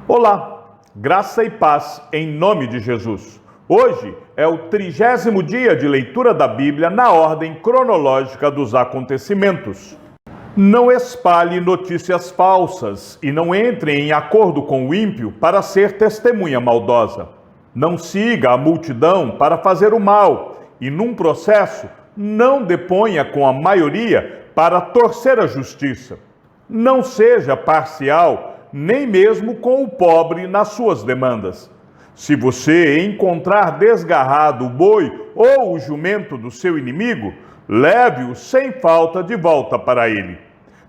Olá, graça e paz em nome de Jesus. Hoje é o 30º dia de leitura da Bíblia na ordem cronológica dos acontecimentos. Não espalhe notícias falsas e não entre em acordo com o ímpio para ser testemunha maldosa. Não siga a multidão para fazer o mal e, num processo, não deponha com a maioria para torcer a justiça. Não seja parcial, nem mesmo com o pobre nas suas demandas. Se você encontrar desgarrado o boi ou o jumento do seu inimigo, leve-o sem falta de volta para ele.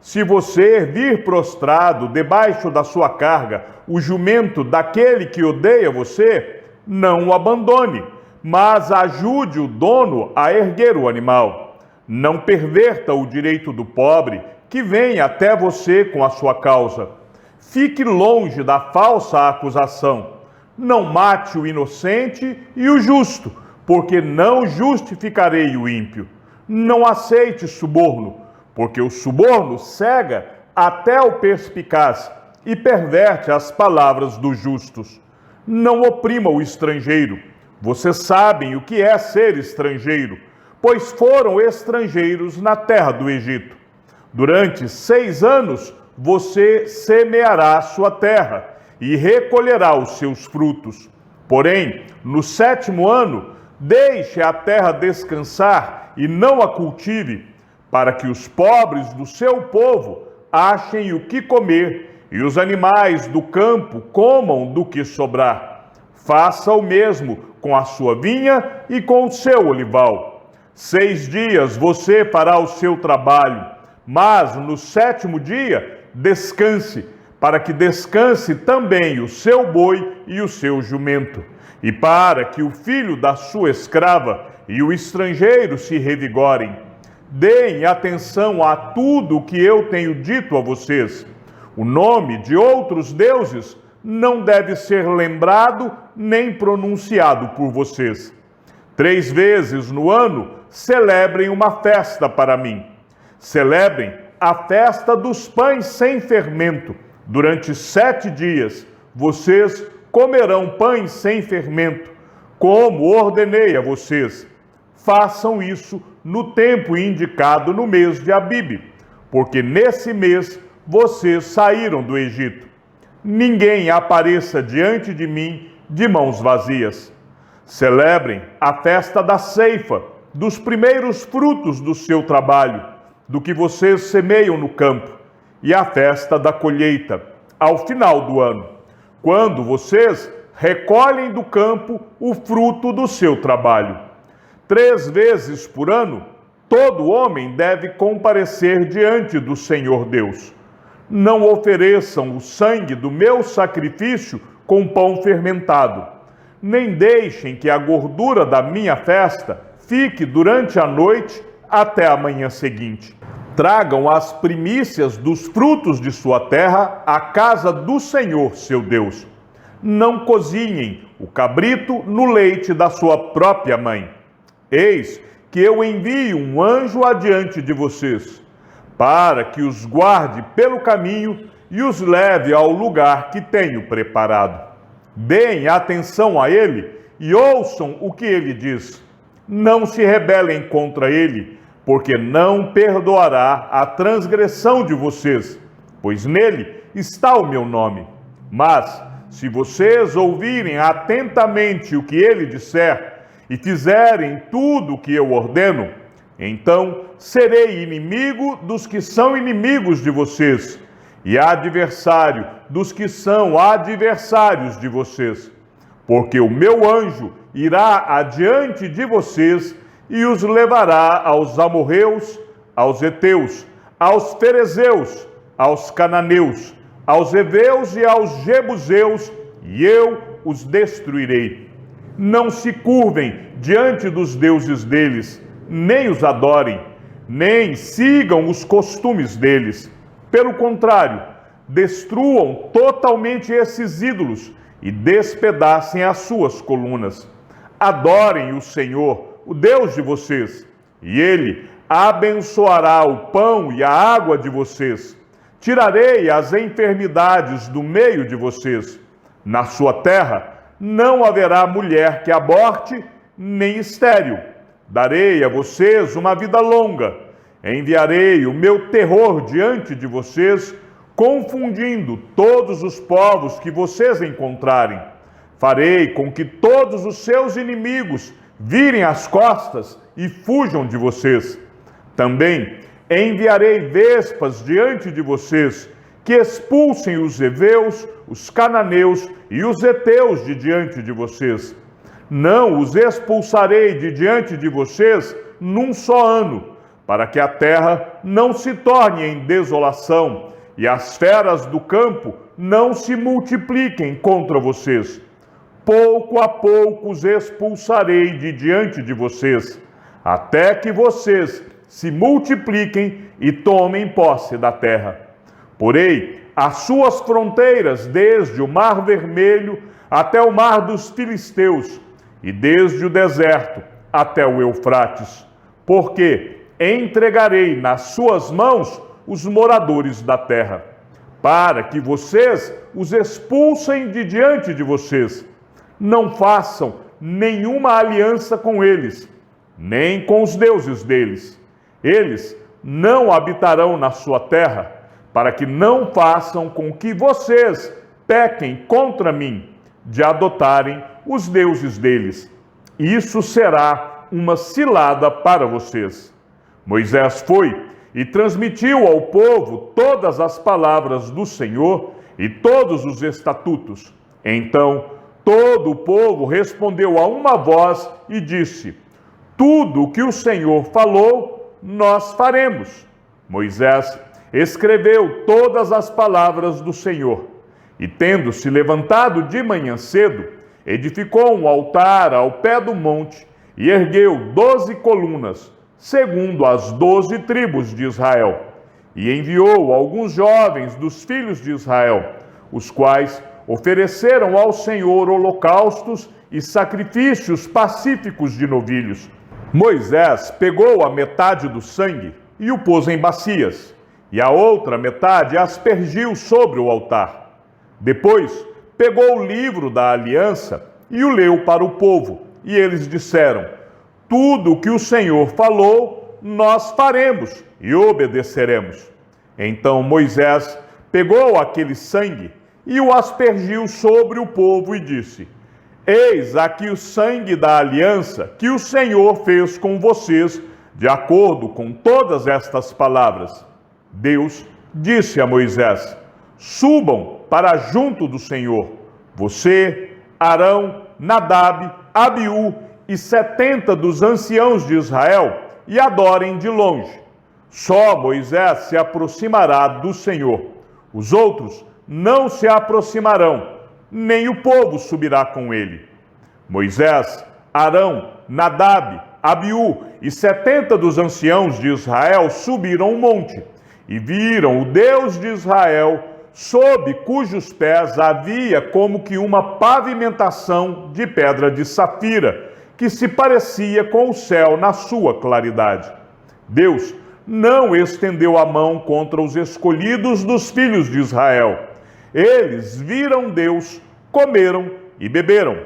Se você vir prostrado debaixo da sua carga o jumento daquele que odeia você, não o abandone, mas ajude o dono a erguer o animal. Não perverta o direito do pobre que vem até você com a sua causa. Fique longe da falsa acusação. Não mate o inocente e o justo, porque não justificarei o ímpio. Não aceite suborno, porque o suborno cega até o perspicaz e perverte as palavras dos justos. Não oprima o estrangeiro. Vocês sabem o que é ser estrangeiro, pois foram estrangeiros na terra do Egito. Durante 6 anos você semeará a sua terra e recolherá os seus frutos. Porém, no 7º ano, deixe a terra descansar e não a cultive, para que os pobres do seu povo achem o que comer e os animais do campo comam do que sobrar. Faça o mesmo com a sua vinha e com o seu olival. 6 dias você fará o seu trabalho, mas no 7º dia descanse, para que descanse também o seu boi e o seu jumento, e para que o filho da sua escrava e o estrangeiro se revigorem. Deem atenção a tudo o que eu tenho dito a vocês. O nome de outros deuses não deve ser lembrado nem pronunciado por vocês. 3 vezes no ano celebrem uma festa para mim. Celebrem a festa dos pães sem fermento. Durante 7 dias vocês comerão pães sem fermento, como ordenei a vocês. Façam isso no tempo indicado no mês de Abibe, porque nesse mês vocês saíram do Egito. Ninguém apareça diante de mim de mãos vazias. Celebrem a festa da ceifa, dos primeiros frutos do seu trabalho, do que vocês semeiam no campo, e a festa da colheita, ao final do ano, quando vocês recolhem do campo o fruto do seu trabalho. 3 vezes por ano, todo homem deve comparecer diante do Senhor Deus. Não ofereçam o sangue do meu sacrifício com pão fermentado, nem deixem que a gordura da minha festa fique durante a noite até a manhã seguinte. Tragam as primícias dos frutos de sua terra à casa do Senhor, seu Deus. Não cozinhem o cabrito no leite da sua própria mãe. Eis que eu envio um anjo adiante de vocês, para que os guarde pelo caminho e os leve ao lugar que tenho preparado. Deem atenção a ele e ouçam o que ele diz. Não se rebelem contra ele, porque não perdoará a transgressão de vocês, pois nele está o meu nome. Mas, se vocês ouvirem atentamente o que ele disser e fizerem tudo o que eu ordeno, então serei inimigo dos que são inimigos de vocês e adversário dos que são adversários de vocês. Porque o meu anjo irá adiante de vocês e os levará aos amorreus, aos heteus, aos ferezeus, aos cananeus, aos heveus e aos jebuseus, e eu os destruirei. Não se curvem diante dos deuses deles, nem os adorem, nem sigam os costumes deles. Pelo contrário, destruam totalmente esses ídolos e despedacem as suas colunas. Adorem o Senhor, o Deus de vocês, e ele abençoará o pão e a água de vocês. Tirarei as enfermidades do meio de vocês, Na sua terra não haverá mulher que aborte, nem estéril. Darei a vocês uma vida longa. Enviarei o meu terror diante de vocês, confundindo todos os povos que vocês encontrarem. Farei com que todos os seus inimigos virem as costas e fujam de vocês. Também enviarei vespas diante de vocês, que expulsem os heveus, os cananeus e os heteus de diante de vocês. Não os expulsarei de diante de vocês num só ano, para que a terra não se torne em desolação e as feras do campo não se multipliquem contra vocês. Pouco a pouco os expulsarei de diante de vocês, até que vocês se multipliquem e tomem posse da terra. Porei as suas fronteiras desde o Mar Vermelho até o Mar dos Filisteus, e desde o deserto até o Eufrates, porque entregarei nas suas mãos os moradores da terra, para que vocês os expulsem de diante de vocês. Não façam nenhuma aliança com eles, nem com os deuses deles. Eles não habitarão na sua terra, para que não façam com que vocês pequem contra mim, de adotarem os deuses deles. Isso será uma cilada para vocês. Moisés foi e transmitiu ao povo todas as palavras do Senhor e todos os estatutos. Então, todo o povo respondeu a uma voz e disse: tudo o que o Senhor falou, nós faremos. Moisés escreveu todas as palavras do Senhor, e tendo-se levantado de manhã cedo, edificou um altar ao pé do monte e ergueu 12 colunas, segundo as 12 tribos de Israel, e enviou alguns jovens dos filhos de Israel, os quais ofereceram ao Senhor holocaustos e sacrifícios pacíficos de novilhos. Moisés pegou a metade do sangue e o pôs em bacias, e a outra metade aspergiu sobre o altar. Depois pegou o livro da aliança e o leu para o povo, e eles disseram: tudo o que o Senhor falou, nós faremos e obedeceremos. Então Moisés pegou aquele sangue e o aspergiu sobre o povo e disse: eis aqui o sangue da aliança que o Senhor fez com vocês, de acordo com todas estas palavras. Deus disse a Moisés: subam para junto do Senhor, você, Arão, Nadab, Abiú e 70 dos anciãos de Israel, e adorem de longe. Só Moisés se aproximará do Senhor. Os outros não se aproximarão, nem o povo subirá com ele. Moisés, Arão, Nadab, Abiú e 70 dos anciãos de Israel subiram o monte e viram o Deus de Israel, sob cujos pés havia como que uma pavimentação de pedra de safira, que se parecia com o céu na sua claridade. Deus não estendeu a mão contra os escolhidos dos filhos de Israel. Eles viram Deus, comeram e beberam.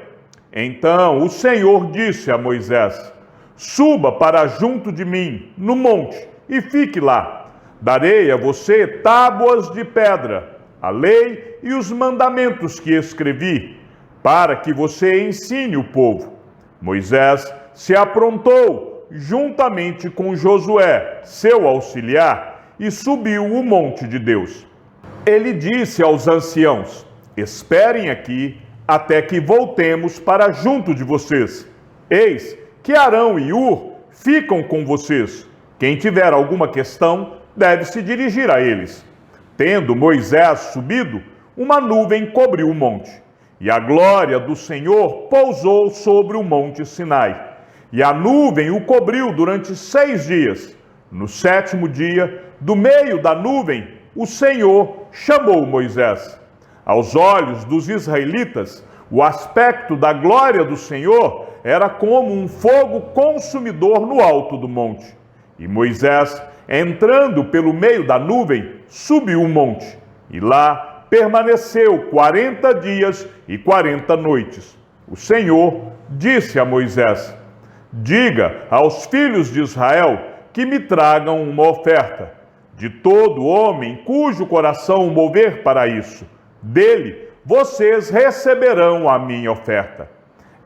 Então o Senhor disse a Moisés: suba para junto de mim no monte e fique lá. Darei a você tábuas de pedra, a lei e os mandamentos que escrevi, para que você ensine o povo. Moisés se aprontou juntamente com Josué, seu auxiliar, e subiu o monte de Deus. Ele disse aos anciãos: esperem aqui até que voltemos para junto de vocês. Eis que Arão e Hur ficam com vocês. Quem tiver alguma questão deve se dirigir a eles. Tendo Moisés subido, uma nuvem cobriu o monte, e a glória do Senhor pousou sobre o monte Sinai. E a nuvem o cobriu durante 6 dias. No 7º dia, do meio da nuvem, o Senhor chamou Moisés. Aos olhos dos israelitas, o aspecto da glória do Senhor era como um fogo consumidor no alto do monte. E Moisés, entrando pelo meio da nuvem, subiu o monte. E lá permaneceu 40 dias e 40 noites. O Senhor disse a Moisés: diga aos filhos de Israel que me tragam uma oferta. De todo homem cujo coração o mover para isso, dele vocês receberão a minha oferta.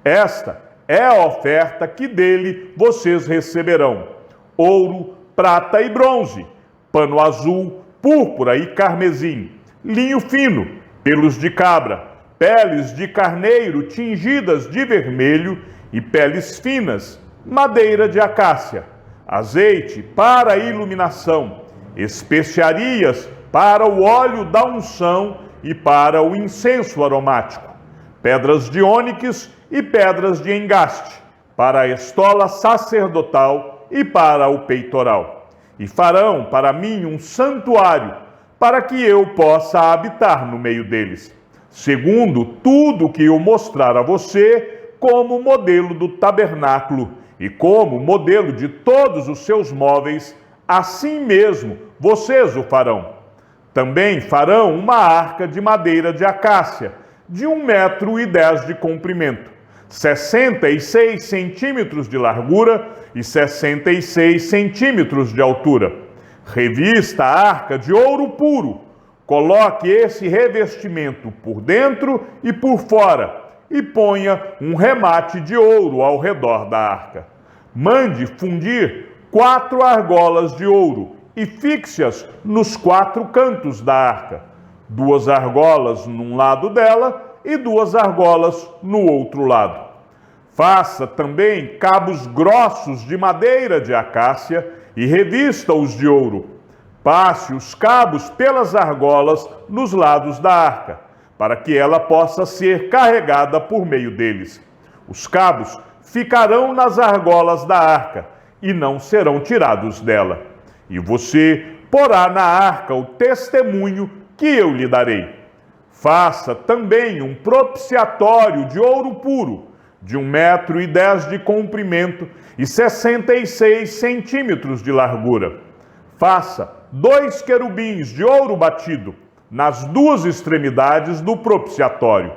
Esta é a oferta que dele vocês receberão: ouro, prata e bronze, pano azul, púrpura e carmesim, linho fino, pelos de cabra, peles de carneiro tingidas de vermelho e peles finas, madeira de acácia, azeite para a iluminação, especiarias para o óleo da unção e para o incenso aromático, pedras de ônix e pedras de engaste, para a estola sacerdotal e para o peitoral. E farão para mim um santuário, para que eu possa habitar no meio deles, segundo tudo que eu mostrar a você como modelo do tabernáculo e como modelo de todos os seus móveis, assim mesmo vocês o farão. Também farão uma arca de madeira de acácia, de 1,10 m de comprimento, 66 centímetros de largura e 66 centímetros de altura. Revista a arca de ouro puro. Coloque esse revestimento por dentro e por fora e ponha um remate de ouro ao redor da arca. Mande fundir 4 argolas de ouro e fixe-as nos 4 cantos da arca, 2 argolas num lado dela e 2 argolas no outro lado. Faça também cabos grossos de madeira de acácia e revista-os de ouro. Passe os cabos pelas argolas nos lados da arca, para que ela possa ser carregada por meio deles. Os cabos ficarão nas argolas da arca e não serão tirados dela. E você porá na arca o testemunho que eu lhe darei. Faça também um propiciatório de ouro puro, de 1,10 m de comprimento e 66 centímetros de largura. Faça 2 querubins de ouro batido nas 2 extremidades do propiciatório.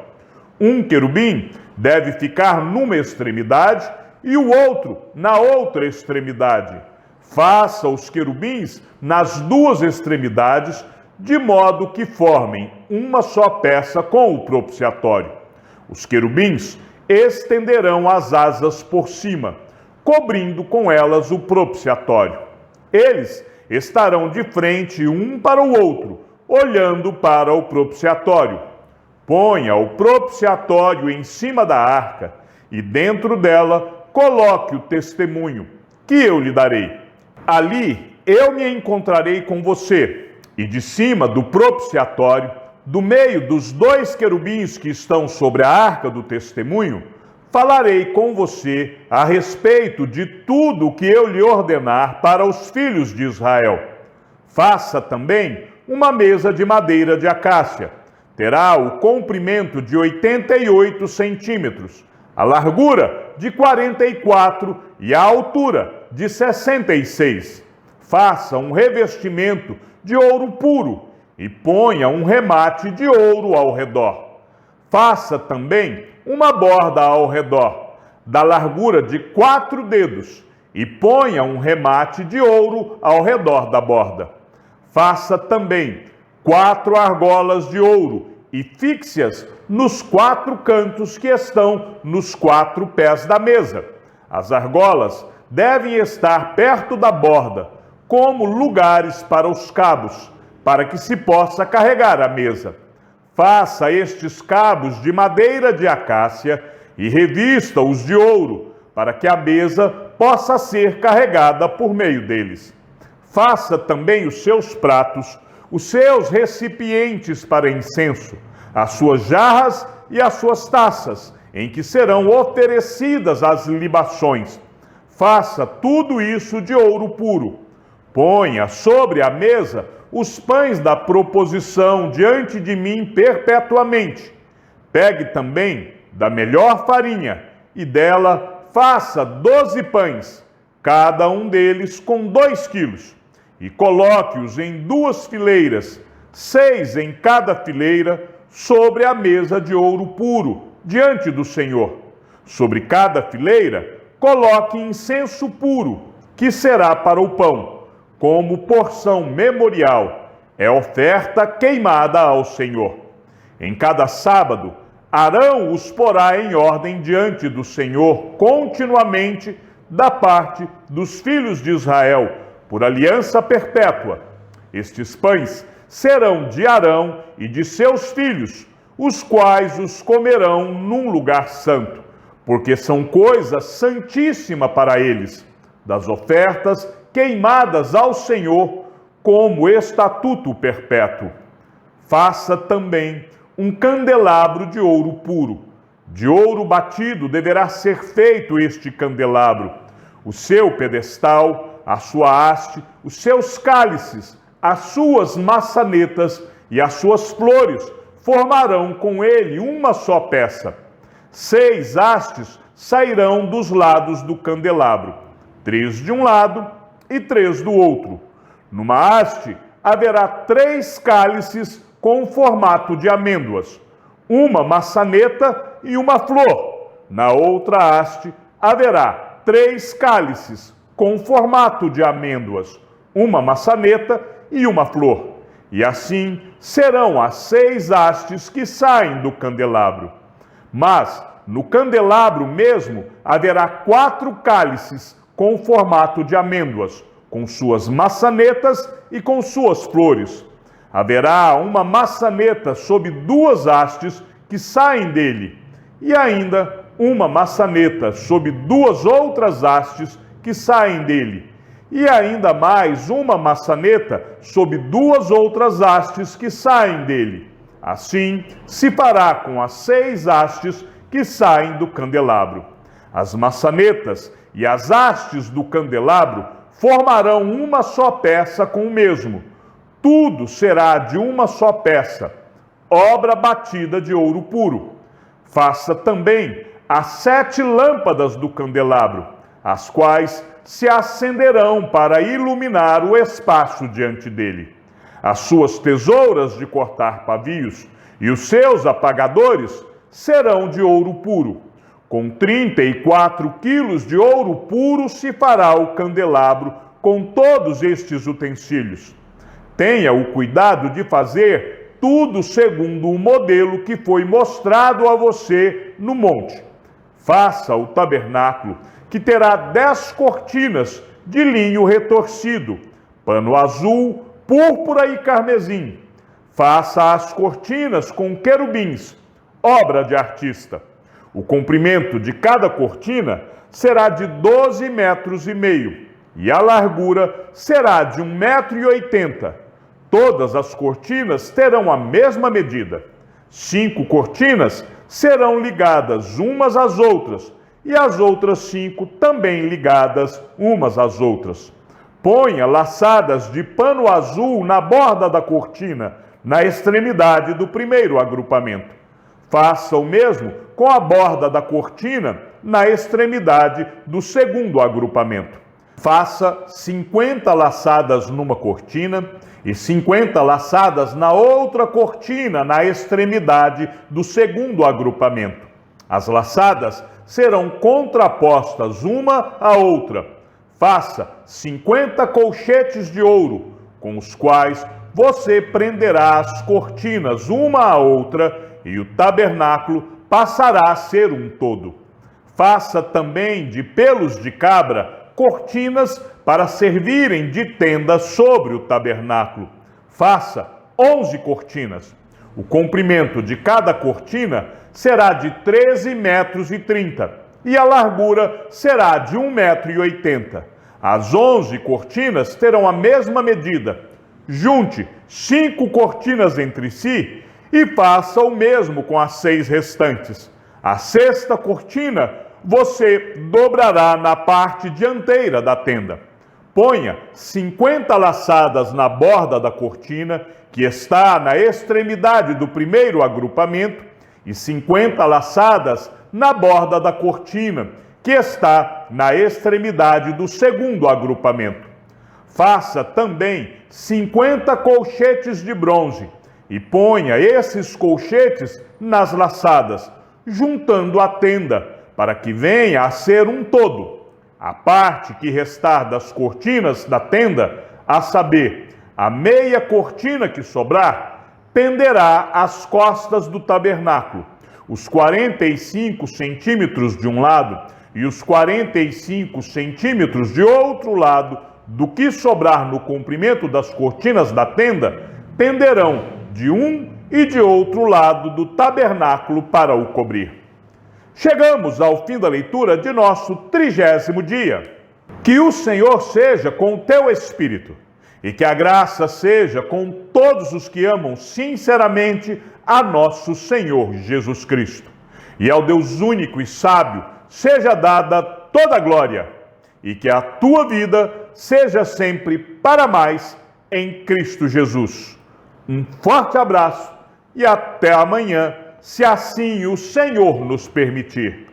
Um querubim deve ficar numa extremidade e o outro na outra extremidade. Faça os querubins nas 2 extremidades, de modo que formem uma só peça com o propiciatório. Os querubins estenderão as asas por cima, cobrindo com elas o propiciatório. Eles estarão de frente um para o outro, olhando para o propiciatório. Ponha o propiciatório em cima da arca e dentro dela coloque o testemunho que eu lhe darei. Ali eu me encontrarei com você, e de cima do propiciatório, do meio dos 2 querubins que estão sobre a arca do testemunho, falarei com você a respeito de tudo o que eu lhe ordenar para os filhos de Israel. Faça também uma mesa de madeira de acácia. Terá o comprimento de 88 centímetros, a largura de 44 e a altura de 66. Faça um revestimento de ouro puro e ponha um remate de ouro ao redor. Faça também uma borda ao redor, da largura de 4 dedos, e ponha um remate de ouro ao redor da borda. Faça também 4 argolas de ouro e fixe-as nos 4 cantos que estão nos 4 pés da mesa. As argolas devem estar perto da borda, como lugares para os cabos, para que se possa carregar a mesa. Faça estes cabos de madeira de acácia e revista-os de ouro, para que a mesa possa ser carregada por meio deles. Faça também os seus pratos, os seus recipientes para incenso, as suas jarras e as suas taças, em que serão oferecidas as libações. Faça tudo isso de ouro puro. Ponha sobre a mesa os pães da proposição diante de mim perpetuamente. Pegue também da melhor farinha e dela faça 12 pães, cada um deles com 2 quilos, e coloque-os em 2 fileiras, 6 em cada fileira, sobre a mesa de ouro puro, diante do Senhor. Sobre cada fileira, coloque incenso puro, que será para o pão, como porção memorial. É oferta queimada ao Senhor. Em cada sábado, Arão os porá em ordem diante do Senhor continuamente da parte dos filhos de Israel, por aliança perpétua. Estes pães serão de Arão e de seus filhos, os quais os comerão num lugar santo, porque são coisa santíssima para eles, das ofertas queimadas ao Senhor, como estatuto perpétuo. Faça também um candelabro de ouro puro. De ouro batido deverá ser feito este candelabro. O seu pedestal, a sua haste, os seus cálices, as suas maçanetas e as suas flores formarão com ele uma só peça. 6 hastes sairão dos lados do candelabro, 3 de um lado e 3 do outro. Numa haste haverá 3 cálices com formato de amêndoas, uma maçaneta e uma flor. Na outra haste haverá 3 cálices com formato de amêndoas, uma maçaneta e uma flor. E assim serão as 6 hastes que saem do candelabro. Mas no candelabro mesmo haverá 4 cálices com formato de amêndoas, com suas maçanetas e com suas flores. Haverá uma maçaneta sob 2 hastes que saem dele, e ainda uma maçaneta sob 2 outras hastes que saem dele, e ainda mais uma maçaneta sob 2 outras hastes que saem dele. Assim se fará com as 6 hastes que saem do candelabro. As maçanetas e as hastes do candelabro formarão uma só peça com o mesmo. Tudo será de uma só peça, obra batida de ouro puro. Faça também as 7 lâmpadas do candelabro, as quais se acenderão para iluminar o espaço diante dele. As suas tesouras de cortar pavios e os seus apagadores serão de ouro puro. Com 34 quilos de ouro puro se fará o candelabro com todos estes utensílios. Tenha o cuidado de fazer tudo segundo o modelo que foi mostrado a você no monte. Faça o tabernáculo, que terá 10 cortinas de linho retorcido, pano azul, púrpura e carmesim. Faça as cortinas com querubins, obra de artista. O comprimento de cada cortina será de 12,5 metros, e a largura será de 1,80 m. Todas as cortinas terão a mesma medida. 5 cortinas serão ligadas umas às outras, e as outras 5 também ligadas umas às outras. Ponha laçadas de pano azul na borda da cortina, na extremidade do primeiro agrupamento. Faça o mesmo com a borda da cortina na extremidade do segundo agrupamento. Faça 50 laçadas numa cortina e 50 laçadas na outra cortina na extremidade do segundo agrupamento. As laçadas serão contrapostas uma à outra. Faça 50 colchetes de ouro, com os quais você prenderá as cortinas uma à outra, e o tabernáculo passará a ser um todo. Faça também de pelos de cabra cortinas para servirem de tenda sobre o tabernáculo. Faça 11 cortinas. O comprimento de cada cortina será de 13,30 metros e a largura será de 1,80 m. As 11 cortinas terão a mesma medida. Junte 5 cortinas entre si e faça o mesmo com as 6 restantes. A 6ª cortina você dobrará na parte dianteira da tenda. Ponha 50 laçadas na borda da cortina, que está na extremidade do primeiro agrupamento, e 50 laçadas na borda da cortina, que está na extremidade do segundo agrupamento. Faça também 50 colchetes de bronze e ponha esses colchetes nas laçadas, juntando a tenda, para que venha a ser um todo. A parte que restar das cortinas da tenda, a saber, a meia cortina que sobrar, penderá às costas do tabernáculo, os 45 centímetros de um lado e os 45 centímetros de outro lado do que sobrar no comprimento das cortinas da tenda, penderão de um e de outro lado do tabernáculo para o cobrir. Chegamos ao fim da leitura de nosso 30º dia. Que o Senhor seja com o teu espírito e que a graça seja com todos os que amam sinceramente a nosso Senhor Jesus Cristo. E ao Deus único e sábio seja dada toda a glória e que a tua vida seja sempre para mais em Cristo Jesus. Um forte abraço e até amanhã, se assim o Senhor nos permitir.